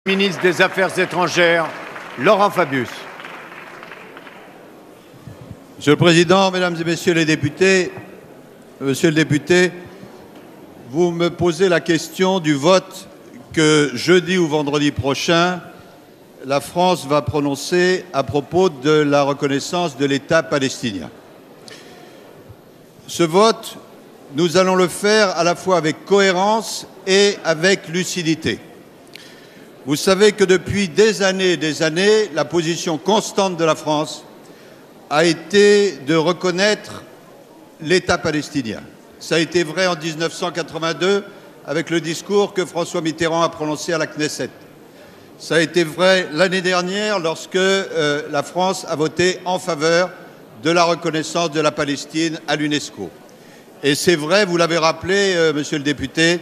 Ministre des Affaires étrangères, Laurent Fabius. Monsieur le Président, Mesdames et Messieurs les députés, Monsieur le député, vous me posez la question du vote que jeudi ou vendredi prochain, la France va prononcer à propos de la reconnaissance de l'État palestinien. Ce vote, nous allons le faire à la fois avec cohérence et avec lucidité. Vous savez que depuis des années, la position constante de la France a été de reconnaître l'État palestinien. Ça a été vrai en 1982 avec le discours que François Mitterrand a prononcé à la Knesset. Ça a été vrai l'année dernière lorsque la France a voté en faveur de la reconnaissance de la Palestine à l'UNESCO. Et c'est vrai, vous l'avez rappelé, monsieur le député,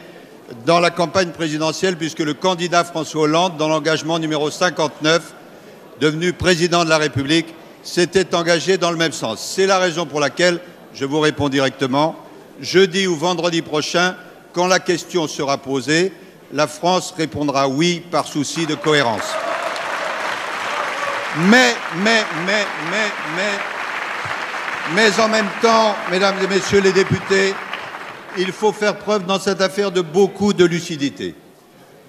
dans la campagne présidentielle, puisque le candidat François Hollande, dans l'engagement numéro 59, devenu président de la République, s'était engagé dans le même sens. C'est la raison pour laquelle, je vous réponds directement, jeudi ou vendredi prochain, quand la question sera posée, la France répondra oui par souci de cohérence. Mais en même temps, Mesdames et Messieurs les députés, il faut faire preuve dans cette affaire de beaucoup de lucidité.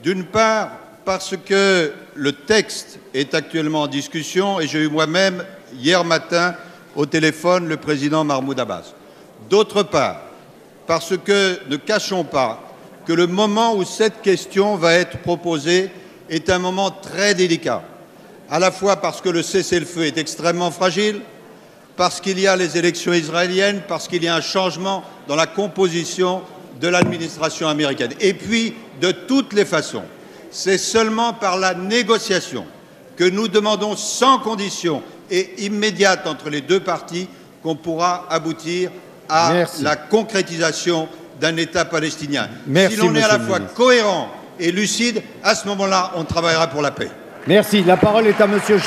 D'une part, parce que le texte est actuellement en discussion et j'ai eu moi-même, hier matin, au téléphone, le président Mahmoud Abbas. D'autre part, parce que, ne cachons pas, que le moment où cette question va être proposée est un moment très délicat, à la fois parce que le cessez-le-feu est extrêmement fragile, parce qu'il y a les élections israéliennes, parce qu'il y a un changement dans la composition de l'administration américaine. Et puis, de toutes les façons, c'est seulement par la négociation que nous demandons sans condition et immédiate entre les deux parties qu'on pourra aboutir à la concrétisation d'un État palestinien. Si l'on est à la fois cohérent et lucide, à ce moment-là, on travaillera pour la paix. Merci. La parole est à monsieur Jean